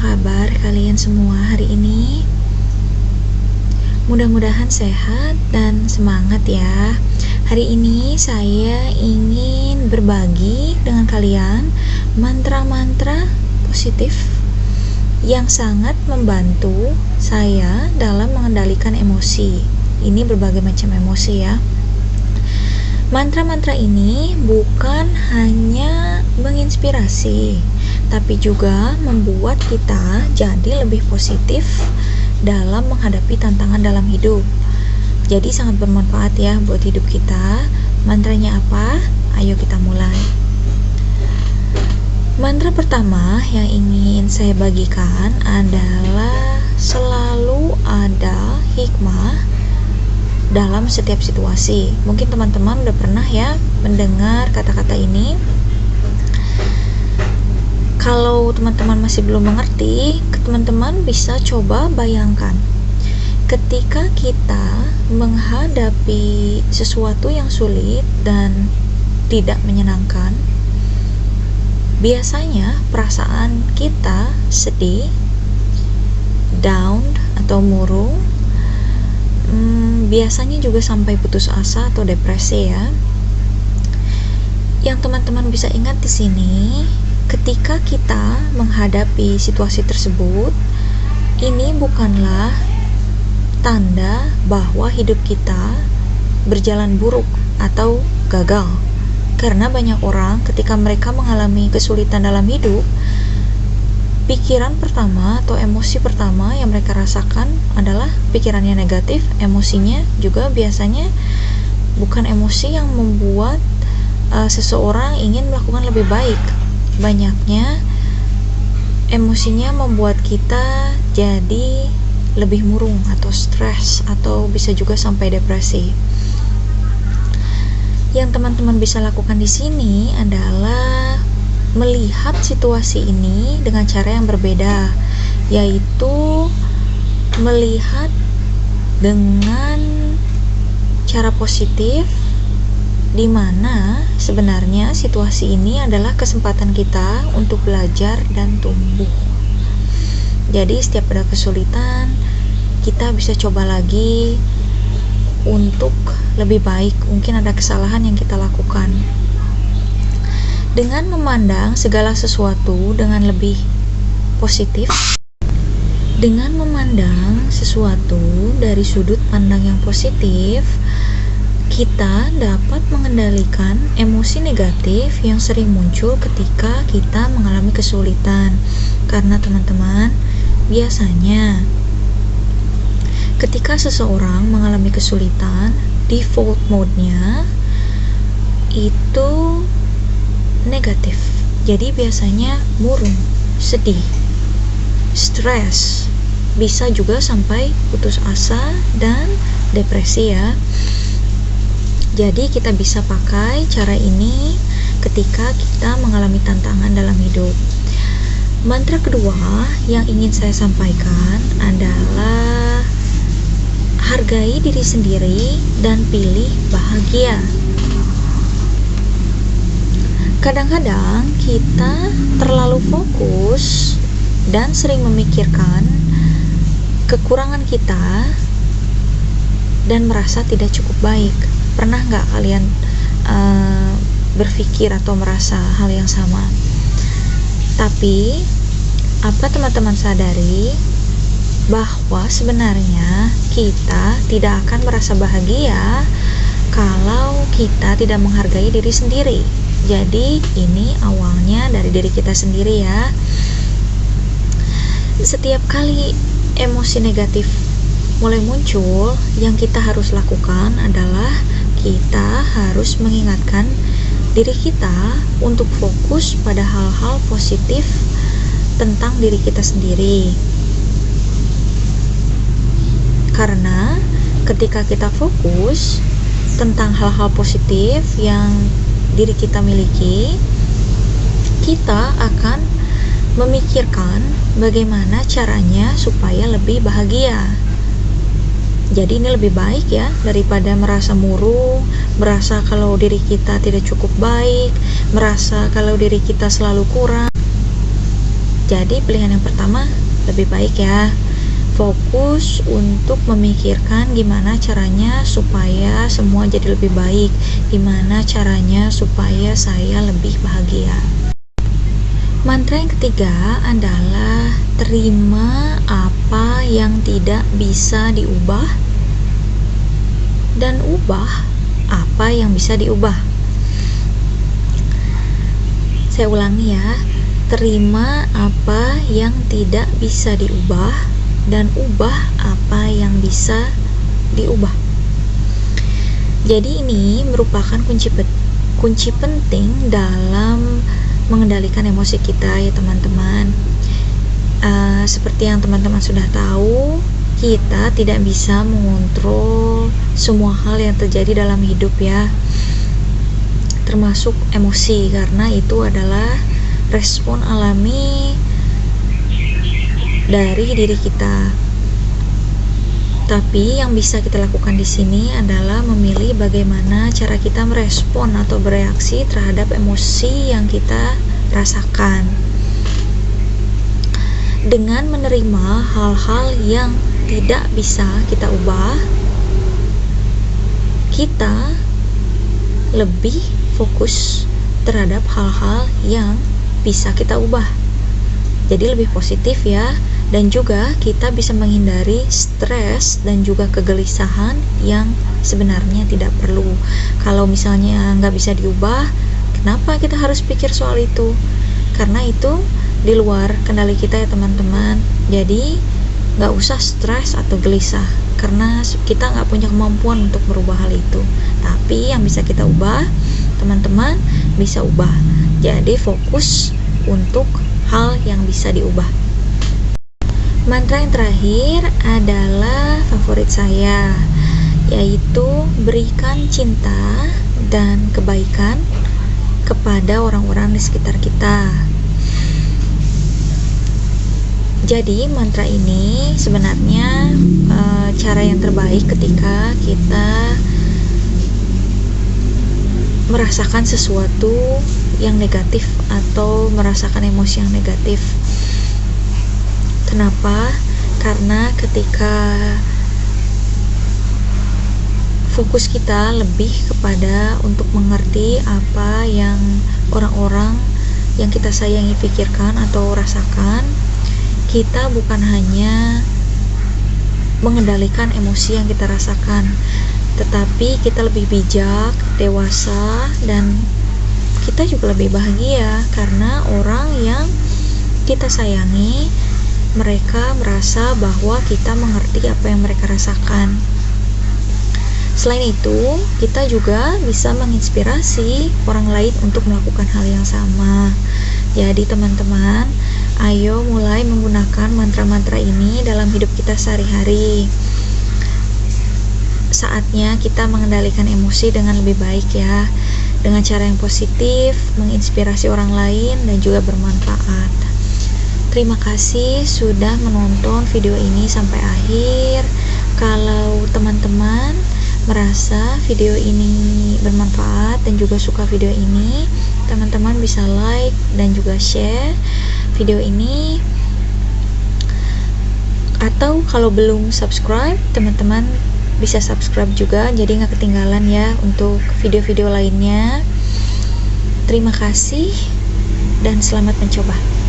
kabar kalian semua hari ini? Mudah-mudahan sehat dan semangat ya. Hari ini saya ingin berbagi dengan kalian mantra-mantra positif yang sangat membantu saya dalam mengendalikan emosi. Ini berbagai macam emosi ya. Mantra-mantra ini bukan hanya menginspirasi, tapi juga membuat kita jadi lebih positif dalam menghadapi tantangan dalam hidup. Jadi sangat bermanfaat ya buat hidup kita. Mantranya apa? Ayo kita mulai. Mantra pertama yang ingin saya bagikan adalah selalu ada hikmah dalam setiap situasi. Mungkin teman-teman udah pernah ya mendengar kata-kata ini. Kalau teman-teman masih belum mengerti, teman-teman bisa coba bayangkan ketika kita menghadapi sesuatu yang sulit dan tidak menyenangkan, biasanya perasaan kita sedih, down atau murung, biasanya juga sampai putus asa atau depresi ya. Yang teman-teman bisa ingat di sini, ketika kita menghadapi situasi tersebut, ini bukanlah tanda bahwa hidup kita berjalan buruk atau gagal. Karena banyak orang ketika mereka mengalami kesulitan dalam hidup, pikiran pertama atau emosi pertama yang mereka rasakan adalah pikirannya negatif. Emosinya juga biasanya bukan emosi yang membuat seseorang ingin melakukan lebih baik. Banyaknya emosinya membuat kita jadi lebih murung atau stres, atau bisa juga sampai depresi. Yang teman-teman bisa lakukan di sini adalah melihat situasi ini dengan cara yang berbeda, yaitu melihat dengan cara positif, di mana sebenarnya situasi ini adalah kesempatan kita untuk belajar dan tumbuh. Jadi setiap ada kesulitan, kita bisa coba lagi untuk lebih baik. Mungkin ada kesalahan yang kita lakukan. Dengan memandang segala sesuatu dengan lebih positif, dengan memandang sesuatu dari sudut pandang yang positif, kita dapat mengendalikan emosi negatif yang sering muncul ketika kita mengalami kesulitan. Karena teman-teman, biasanya ketika seseorang mengalami kesulitan, default mode-nya itu negatif. Jadi biasanya murung, sedih, stres, bisa juga sampai putus asa dan depresi ya. Jadi kita bisa pakai cara ini ketika kita mengalami tantangan dalam hidup. Mantra kedua yang ingin saya sampaikan adalah hargai diri sendiri dan pilih bahagia. Kadang-kadang kita terlalu fokus dan sering memikirkan kekurangan kita dan merasa tidak cukup baik. Pernah nggak kalian berpikir atau merasa hal yang sama? Tapi apa teman-teman sadari bahwa sebenarnya kita tidak akan merasa bahagia kalau kita tidak menghargai diri sendiri. Jadi ini awalnya dari diri kita sendiri ya. Setiap kali emosi negatif mulai muncul, yang kita harus lakukan adalah kita harus mengingatkan diri kita untuk fokus pada hal-hal positif tentang diri kita sendiri. Karena ketika kita fokus tentang hal-hal positif yang diri kita miliki, kita akan memikirkan bagaimana caranya supaya lebih bahagia. Jadi ini lebih baik ya, daripada merasa murung, merasa kalau diri kita tidak cukup baik, merasa kalau diri kita selalu kurang. Jadi pilihan yang pertama lebih baik ya, fokus untuk memikirkan gimana caranya supaya semua jadi lebih baik, gimana caranya supaya saya lebih bahagia. Mantra yang ketiga adalah terima apa yang tidak bisa diubah dan ubah apa yang bisa diubah. Saya ulangi ya, terima apa yang tidak bisa diubah dan ubah apa yang bisa diubah. Jadi ini merupakan kunci penting dalam mengendalikan emosi kita ya teman-teman. Seperti yang teman-teman sudah tahu, kita tidak bisa mengontrol semua hal yang terjadi dalam hidup ya, termasuk emosi, karena itu adalah respon alami dari diri kita. Tapi yang bisa kita lakukan di sini adalah memilih bagaimana cara kita merespon atau bereaksi terhadap emosi yang kita rasakan. Dengan menerima hal-hal yang tidak bisa kita ubah, kita lebih fokus terhadap hal-hal yang bisa kita ubah. Jadi lebih positif ya. Dan juga kita bisa menghindari stres dan juga kegelisahan yang sebenarnya tidak perlu. Kalau misalnya nggak bisa diubah, kenapa kita harus pikir soal itu? Karena itu di luar kendali kita ya teman-teman. Jadi nggak usah stres atau gelisah, karena kita nggak punya kemampuan untuk merubah hal itu. Tapi yang bisa kita ubah, teman-teman bisa ubah. Jadi fokus untuk hal yang bisa diubah. Mantra yang terakhir adalah favorit saya, yaitu berikan cinta dan kebaikan kepada orang-orang di sekitar kita. Jadi mantra ini sebenarnya cara yang terbaik ketika kita merasakan sesuatu yang negatif atau merasakan emosi yang negatif. Kenapa? Karena ketika fokus kita lebih kepada untuk mengerti apa yang orang-orang yang kita sayangi pikirkan atau rasakan, kita bukan hanya mengendalikan emosi yang kita rasakan, tetapi kita lebih bijak, dewasa, dan kita juga lebih bahagia karena orang yang kita sayangi, mereka merasa bahwa kita mengerti apa yang mereka rasakan. Selain itu, kita juga bisa menginspirasi orang lain untuk melakukan hal yang sama. Jadi teman-teman, ayo mulai menggunakan mantra-mantra ini dalam hidup kita sehari-hari. Saatnya kita mengendalikan emosi dengan lebih baik ya, dengan cara yang positif, menginspirasi orang lain, dan juga bermanfaat. Terima kasih sudah menonton video ini sampai akhir. Kalau teman-teman merasa video ini bermanfaat dan juga suka video ini, teman-teman bisa like dan juga share video ini. Atau kalau belum subscribe, teman-teman bisa subscribe juga, jadi nggak ketinggalan ya untuk video-video lainnya. Terima kasih dan selamat mencoba.